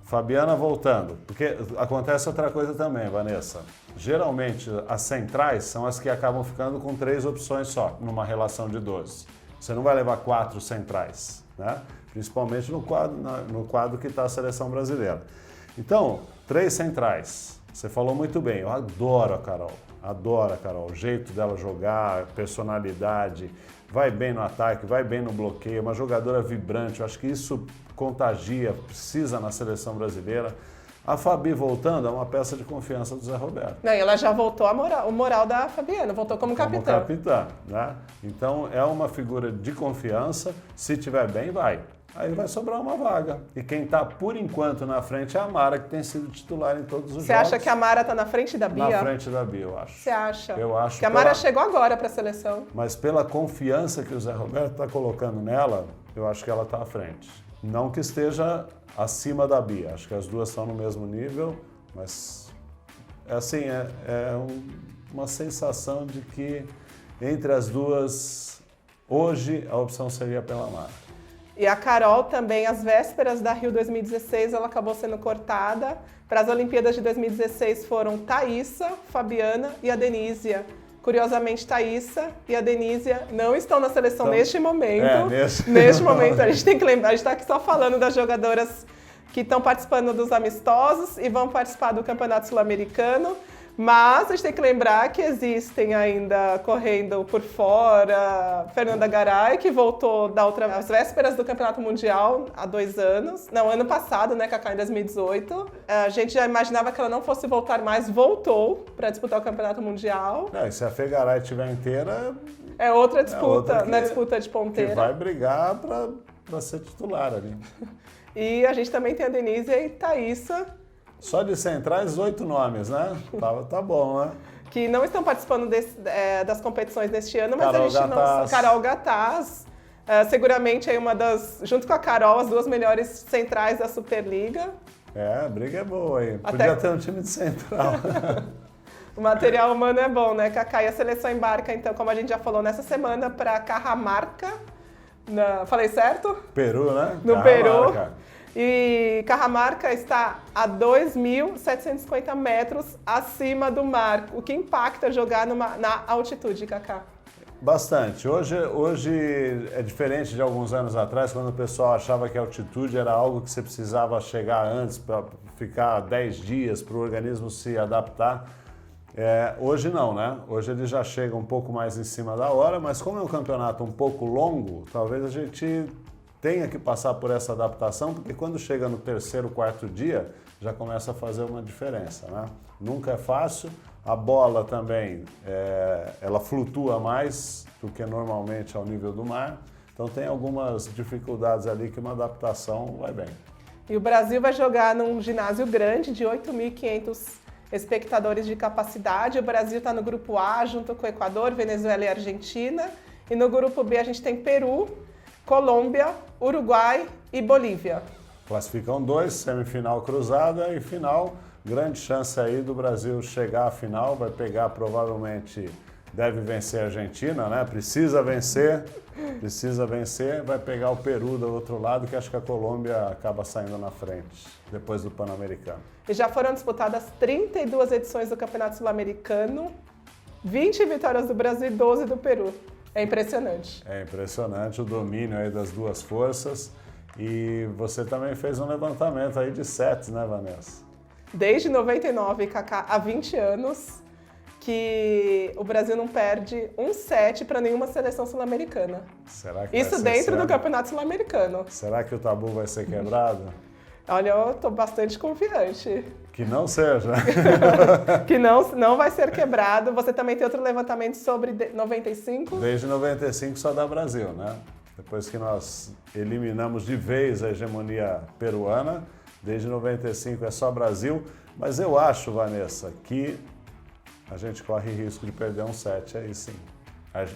Fabiana voltando, porque acontece outra coisa também, Vanessa. Geralmente, as centrais são as que acabam ficando com 3 opções só, numa relação de 12. Você não vai levar 4 centrais, né? Principalmente no quadro que está a seleção brasileira. Então, 3 centrais. Você falou muito bem, eu adoro a Carol. Adoro a Carol. O jeito dela jogar, personalidade, vai bem no ataque, vai bem no bloqueio, uma jogadora vibrante. Eu acho que isso contagia, precisa na seleção brasileira. A Fabi voltando é uma peça de confiança do Zé Roberto. Não, ela já voltou o moral da Fabiana, voltou como capitã. Como capitã, né? Então é uma figura de confiança, se tiver bem, vai. Aí vai sobrar uma vaga. E quem está, por enquanto, na frente é a Mara, que tem sido titular em todos os jogos. Você acha que a Mara está na frente da Bia? Na frente da Bia, eu acho. Você acha? Eu acho. Que a Mara chegou agora para a seleção. Mas pela confiança que o Zé Roberto está colocando nela, eu acho que ela está à frente. Não que esteja acima da Bia, acho que as duas estão no mesmo nível, mas assim, uma sensação de que entre as duas, hoje a opção seria pela Mara. E a Carol também, às vésperas da Rio 2016, ela acabou sendo cortada. Para as Olimpíadas de 2016 foram Thaísa, Fabiana e a Denísia. Curiosamente, Thaísa e a Denísia não estão na seleção Então, neste momento. Neste momento, a gente tem que lembrar, a gente está aqui só falando das jogadoras que estão participando dos amistosos e vão participar do Campeonato Sul-Americano. Mas a gente tem que lembrar que existem ainda correndo por fora Fernanda Garay, que voltou às vésperas do Campeonato Mundial há 2 anos. Não, ano passado, né, Cacá, em 2018. A gente já imaginava que ela não fosse voltar mais, voltou para disputar o Campeonato Mundial. E se a Fê Garay estiver inteira... É outra disputa, outra na disputa de ponteira. Que vai brigar para ser titular ali. E a gente também tem a Denise e a Thaísa. Só de centrais, 8 nomes, né? Tá bom, né? Que não estão participando das competições neste ano, mas Carol a gente não... Carol Gataz, seguramente aí uma das... Junto com a Carol, as 2 melhores centrais da Superliga. A briga é boa aí. Podia ter um time de central. O material humano é bom, né, Cacá? E a seleção embarca, então, como a gente já falou, nessa semana para Cajamarca. Falei certo? Peru, né? No Peru. E Cajamarca está a 2.750 metros acima do mar. O que impacta jogar na altitude, Cacá? Bastante. Hoje é diferente de alguns anos atrás, quando o pessoal achava que a altitude era algo que você precisava chegar antes para ficar 10 dias para o organismo se adaptar. Hoje não, né? Hoje ele já chega um pouco mais em cima da hora, mas como é um campeonato um pouco longo, talvez a gente tenha que passar por essa adaptação, porque quando chega no 3º, 4º dia, já começa a fazer uma diferença, né? Nunca é fácil. A bola também, ela flutua mais do que normalmente ao nível do mar. Então tem algumas dificuldades ali que uma adaptação vai bem. E o Brasil vai jogar num ginásio grande de 8.500 espectadores de capacidade. O Brasil está no grupo A, junto com o Equador, Venezuela e Argentina. E no grupo B a gente tem Peru, Colômbia, Uruguai e Bolívia. Classificam 2, semifinal cruzada e final. Grande chance aí do Brasil chegar à final, vai pegar provavelmente, deve vencer a Argentina, né? Precisa vencer, vai pegar o Peru do outro lado, que acho que a Colômbia acaba saindo na frente, depois do Pan-Americano. E já foram disputadas 32 edições do Campeonato Sul-Americano, 20 vitórias do Brasil e 12 do Peru. É impressionante. É impressionante o domínio aí das 2 forças. E você também fez um levantamento aí de sets, né, Vanessa? Desde 99, Cacá, há 20 anos, que o Brasil não perde um set para nenhuma seleção sul-americana. Será que isso dentro do Campeonato Sul-Americano. Será que o tabu vai ser quebrado? Olha, eu estou bastante confiante. Que não seja. Que não vai ser quebrado. Você também tem outro levantamento sobre 95? Desde 95 só dá Brasil, né? Depois que nós eliminamos de vez a hegemonia peruana, desde 95 é só Brasil. Mas eu acho, Vanessa, que a gente corre risco de perder um set aí sim.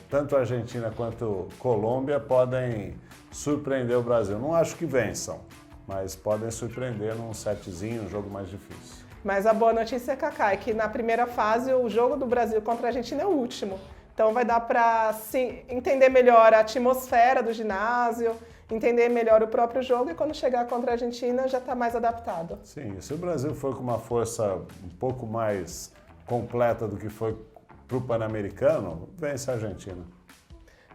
Tanto a Argentina quanto a Colômbia podem surpreender o Brasil. Não acho que vençam, mas podem surpreender num setzinho, um jogo mais difícil. Mas a boa notícia, Cacá, é que na primeira fase o jogo do Brasil contra a Argentina é o último. Então vai dar para entender melhor a atmosfera do ginásio, entender melhor o próprio jogo e quando chegar contra a Argentina já está mais adaptado. Sim, se o Brasil for com uma força um pouco mais completa do que foi para o Pan-Americano, vence a Argentina.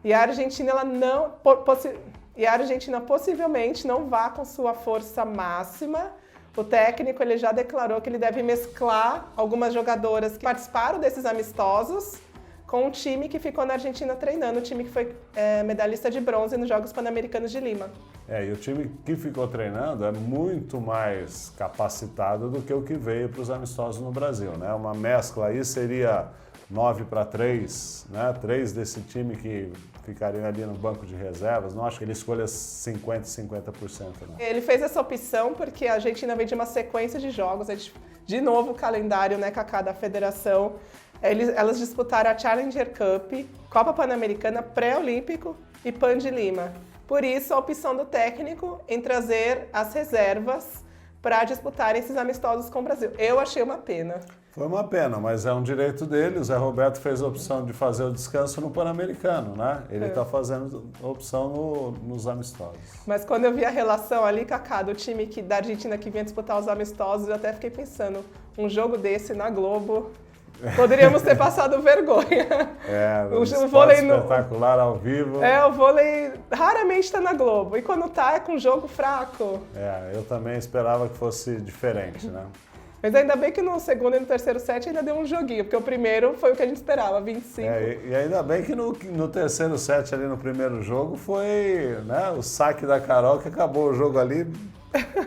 E a Argentina, a Argentina possivelmente não vá com sua força máxima. O técnico ele já declarou que ele deve mesclar algumas jogadoras que participaram desses amistosos com o time que ficou na Argentina treinando, o time que foi medalhista de bronze nos Jogos Pan-Americanos de Lima. E o time que ficou treinando é muito mais capacitado do que o que veio para os amistosos no Brasil, né? Uma mescla aí seria 9-3, né? 3 desse time que ficariam ali no banco de reservas. Não acho que ele escolha 50%, não. Ele fez essa opção porque a Argentina vem de uma sequência de jogos, de novo o calendário, né, Cacá, da federação. Elas disputaram a Challenger Cup, Copa Pan-Americana, Pré-Olímpico e Pan de Lima. Por isso, a opção do técnico em trazer as reservas para disputarem esses amistosos com o Brasil. Eu achei uma pena. Foi uma pena, mas é um direito dele. O Zé Roberto fez a opção de fazer o descanso no Pan-Americano, né? Ele está fazendo a opção nos amistosos. Mas quando eu vi a relação ali, Kaká, do time da Argentina que vinha disputar os amistosos, eu até fiquei pensando, um jogo desse na Globo, poderíamos ter passado vergonha. O vôlei espetacular ao vivo. O vôlei raramente está na Globo, e quando tá é com jogo fraco. Eu também esperava que fosse diferente, né? Mas ainda bem que no segundo e no terceiro set ainda deu um joguinho, porque o primeiro foi o que a gente esperava, 25. E ainda bem que no terceiro set ali no primeiro jogo foi, né, o saque da Carol que acabou o jogo ali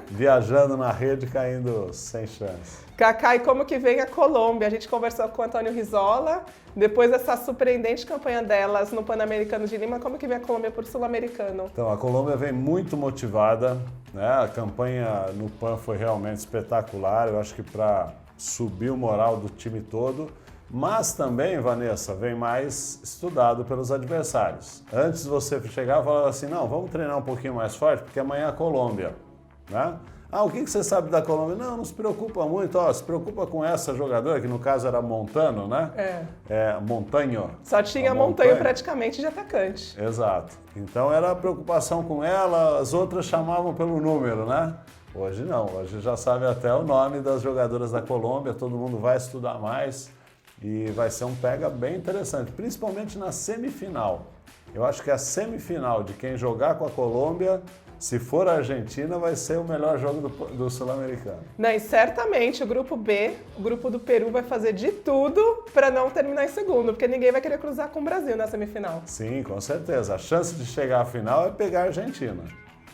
viajando na rede, caindo sem chance. Kaká, e como que vem a Colômbia? A gente conversou com o Antônio Rizzola, depois dessa surpreendente campanha delas no Pan-Americano de Lima, como que vem a Colômbia por Sul-Americano? Então, a Colômbia vem muito motivada, né? A campanha no Pan foi realmente espetacular, eu acho que para subir o moral do time todo, mas também, Vanessa, vem mais estudado pelos adversários. Antes você chegar e falar assim, não, vamos treinar um pouquinho mais forte, porque amanhã é a Colômbia, né? O que você sabe da Colômbia? Não se preocupa muito, se preocupa com essa jogadora, que no caso era Montano, né? Montanho. Só tinha Montanho praticamente de atacante. Exato. Então era a preocupação com ela, as outras chamavam pelo número, né? Hoje não, hoje já sabe até o nome das jogadoras da Colômbia, todo mundo vai estudar mais e vai ser um pega bem interessante, principalmente na semifinal. Eu acho que a semifinal de quem jogar com a Colômbia, se for a Argentina, vai ser o melhor jogo do Sul-Americano. Não, e certamente o grupo B, o grupo do Peru, vai fazer de tudo para não terminar em segundo, porque ninguém vai querer cruzar com o Brasil na semifinal. Sim, com certeza. A chance de chegar à final é pegar a Argentina.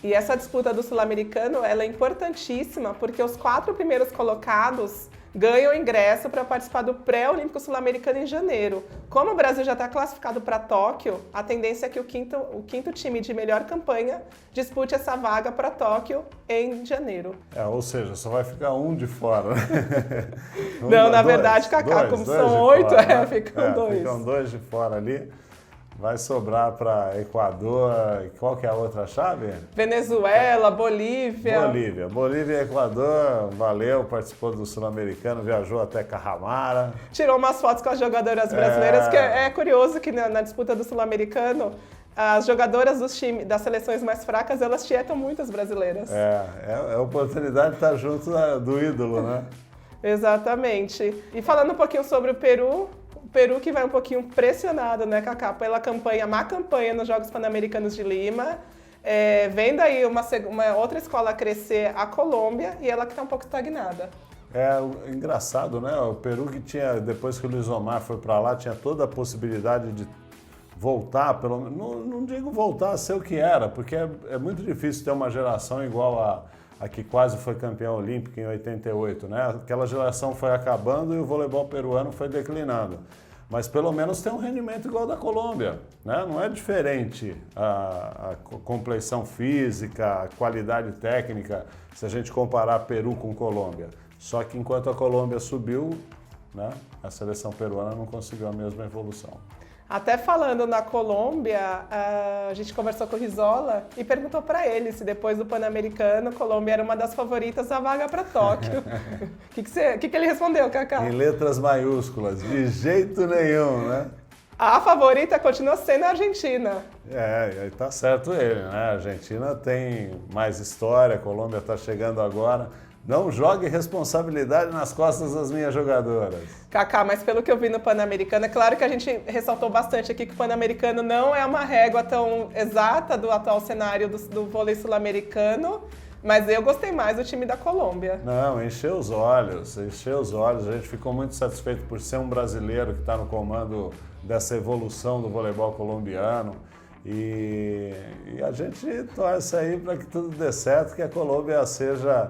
E essa disputa do Sul-Americano, ela é importantíssima, porque os 4 primeiros colocados ganham ingresso para participar do pré-olímpico sul-americano em janeiro. Como o Brasil já está classificado para Tóquio, a tendência é que o quinto time de melhor campanha dispute essa vaga para Tóquio em janeiro. Ou seja, só vai ficar um de fora. Não, na verdade, Kaká, como são 8, ficam 2. Ficam 2 de fora ali. Vai sobrar para Equador, qual que é a outra chave? Venezuela, Bolívia. Bolívia e Equador, valeu, participou do Sul-Americano, viajou até Carramara. Tirou umas fotos com as jogadoras brasileiras, que é curioso que na disputa do Sul-Americano, as jogadoras das seleções mais fracas, elas tietam muito as brasileiras. É a oportunidade de estar junto do ídolo, né? Exatamente. E falando um pouquinho sobre o Peru que vai um pouquinho pressionado, né, Kaká, pela má campanha nos Jogos Pan-Americanos de Lima, vendo aí uma outra escola crescer, a Colômbia, e ela que está um pouco estagnada. Engraçado, né? O Peru que tinha, depois que o Luiz Omar foi para lá, tinha toda a possibilidade de voltar, não digo voltar a ser o que era, porque é muito difícil ter uma geração igual a que quase foi campeã olímpica em 88, né? Aquela geração foi acabando e o voleibol peruano foi declinando. Mas pelo menos tem um rendimento igual ao da Colômbia, né? Não é diferente a compleição física, a qualidade técnica, se a gente comparar Peru com Colômbia. Só que enquanto a Colômbia subiu, né, a seleção peruana não conseguiu a mesma evolução. Até falando na Colômbia, a gente conversou com o Rizzola e perguntou para ele se depois do Pan-Americano, a Colômbia era uma das favoritas à vaga para Tóquio. O que ele respondeu, Kaká? Em letras maiúsculas, de jeito nenhum, né? A favorita continua sendo a Argentina. Tá certo ele, né? A Argentina tem mais história, a Colômbia está chegando agora. Não jogue responsabilidade nas costas das minhas jogadoras. Kaká, mas pelo que eu vi no Pan-Americano, é claro que a gente ressaltou bastante aqui que o Pan-Americano não é uma régua tão exata do atual cenário do vôlei sul-americano, mas eu gostei mais do time da Colômbia. Não, encheu os olhos. A gente ficou muito satisfeito por ser um brasileiro que está no comando dessa evolução do voleibol colombiano. E a gente torce aí para que tudo dê certo, que a Colômbia seja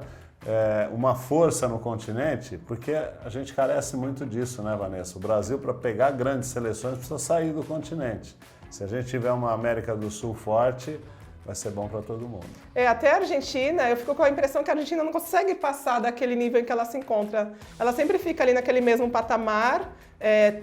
uma força no continente, porque a gente carece muito disso, né, Vanessa? O Brasil, para pegar grandes seleções, precisa sair do continente. Se a gente tiver uma América do Sul forte, vai ser bom para todo mundo. Até a Argentina, eu fico com a impressão que a Argentina não consegue passar daquele nível em que ela se encontra. Ela sempre fica ali naquele mesmo patamar,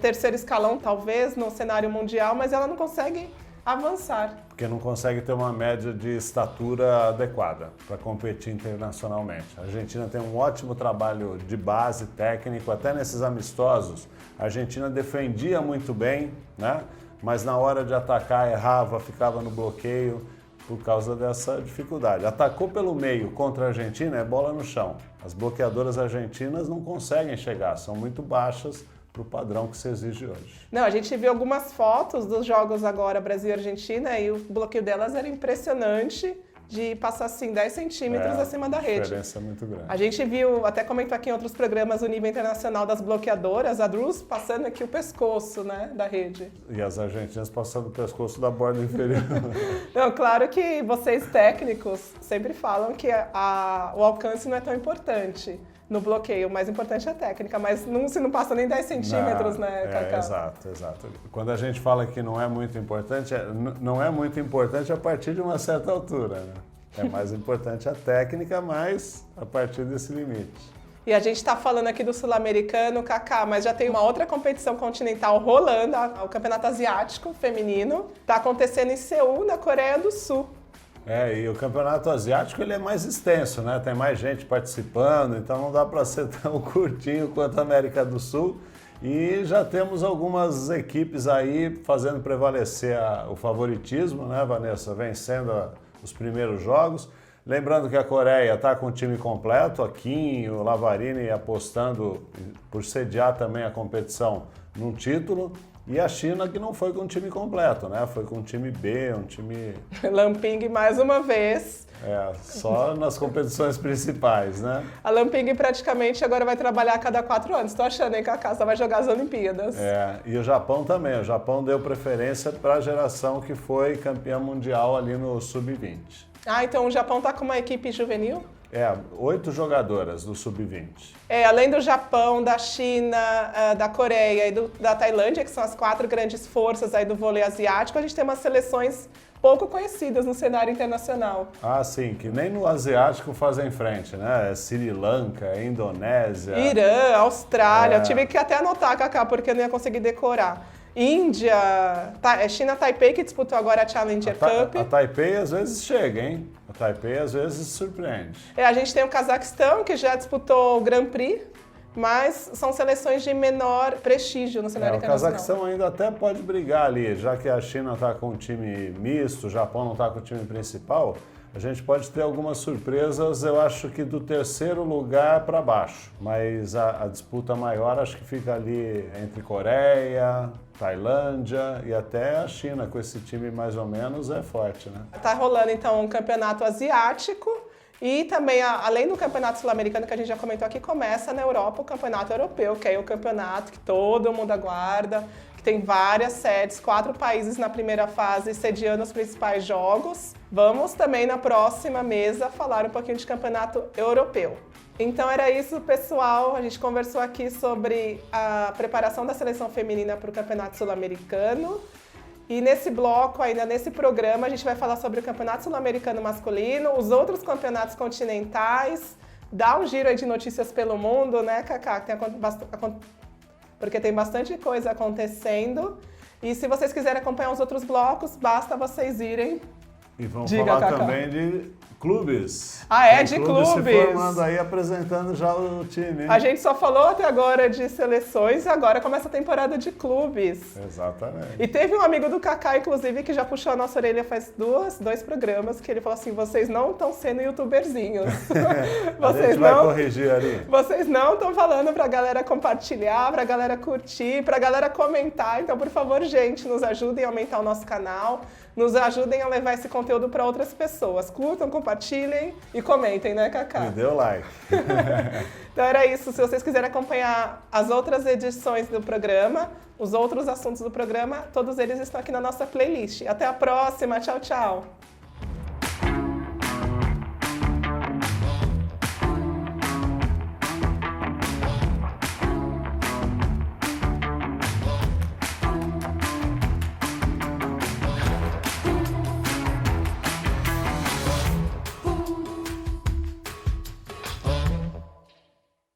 terceiro escalão talvez, no cenário mundial, mas ela não consegue avançar. Porque não consegue ter uma média de estatura adequada para competir internacionalmente. A Argentina tem um ótimo trabalho de base técnico, até nesses amistosos. A Argentina defendia muito bem, né? Mas na hora de atacar errava, ficava no bloqueio por causa dessa dificuldade. Atacou pelo meio contra a Argentina, é bola no chão. As bloqueadoras argentinas não conseguem chegar, são muito baixas para o padrão que se exige hoje. Não, a gente viu algumas fotos dos jogos agora Brasil e Argentina e o bloqueio delas era impressionante de passar assim 10 centímetros acima da rede. A diferença é muito grande. A gente viu, até comentou aqui em outros programas, o nível internacional das bloqueadoras, a Drus passando aqui o pescoço, né, da rede. E as argentinas passando o pescoço da borda inferior. Não, claro que vocês técnicos sempre falam que o alcance não é tão importante no bloqueio, o mais importante é a técnica, mas se não passa nem 10 centímetros, né, Cacá? Exato. Quando a gente fala que não é muito importante, não é muito importante a partir de uma certa altura, né? É mais importante a técnica, mas a partir desse limite. E a gente está falando aqui do Sul-Americano, Cacá, mas já tem uma outra competição continental rolando, o Campeonato Asiático Feminino, está acontecendo em Seul, na Coreia do Sul. E o campeonato asiático ele é mais extenso, né? Tem mais gente participando, então não dá para ser tão curtinho quanto a América do Sul. E já temos algumas equipes aí fazendo prevalecer o favoritismo, né, Vanessa? Vencendo os primeiros jogos. Lembrando que a Coreia está com o time completo, a Kim, o Lavarini apostando por sediar também a competição num título. E a China que não foi com o time completo, né? Foi com um time B, um time... Lamping mais uma vez. Só nas competições principais, né? A Lamping praticamente agora vai trabalhar a cada 4 anos. Tô achando, hein, que a casa vai jogar as Olimpíadas. E o Japão também. O Japão deu preferência para a geração que foi campeã mundial ali no Sub-20. Então o Japão tá com uma equipe juvenil? 8 jogadoras do Sub-20. Além do Japão, da China, da Coreia e da Tailândia, que são as 4 grandes forças aí do vôlei asiático, a gente tem umas seleções pouco conhecidas no cenário internacional. Sim, que nem no asiático fazem frente, né? Sri Lanka, Indonésia... Irã, Austrália, eu tive que até anotar, Cacá, porque eu não ia conseguir decorar. Índia, China Taipei, que disputou agora a Challenger Cup. A Taipei às vezes chega, hein? A Taipei às vezes surpreende. A gente tem o Cazaquistão, que já disputou o Grand Prix, mas são seleções de menor prestígio no cenário internacional. O Cazaquistão ainda até pode brigar ali, já que a China está com um time misto, o Japão não está com o time principal, a gente pode ter algumas surpresas, eu acho que do 3º lugar para baixo. Mas a disputa maior acho que fica ali entre Coreia, Tailândia e até a China, com esse time mais ou menos, é forte, né? Tá rolando então um campeonato asiático e também, além do campeonato sul-americano que a gente já comentou aqui, começa na Europa o campeonato europeu, que é o campeonato que todo mundo aguarda, que tem várias sedes, 4 países na primeira fase sediando os principais jogos. Vamos também na próxima mesa falar um pouquinho de campeonato europeu. Então era isso, pessoal. A gente conversou aqui sobre a preparação da seleção feminina para o Campeonato Sul-Americano. E nesse bloco, ainda nesse programa, a gente vai falar sobre o Campeonato Sul-Americano masculino, os outros campeonatos continentais, dar um giro aí de notícias pelo mundo, né, Cacá? Porque tem bastante coisa acontecendo. E se vocês quiserem acompanhar os outros blocos, basta vocês irem. E vamos falar Cacá também de clubes. De clubes. Se formando aí, apresentando já o time. A gente só falou até agora de seleções e agora começa a temporada de clubes. Exatamente. E teve um amigo do Cacá, inclusive, que já puxou a nossa orelha faz 2 programas, que ele falou assim, vocês não estão sendo youtuberzinhos. A gente vai corrigir ali. Vocês não estão falando pra galera compartilhar, pra galera curtir, pra galera comentar. Então, por favor, gente, nos ajudem a aumentar o nosso canal. Nos ajudem a levar esse conteúdo para outras pessoas. Curtam, compartilhem e comentem, né, Cacá? Me dê o like. Então era isso. Se vocês quiserem acompanhar as outras edições do programa, os outros assuntos do programa, todos eles estão aqui na nossa playlist. Até a próxima. Tchau, tchau.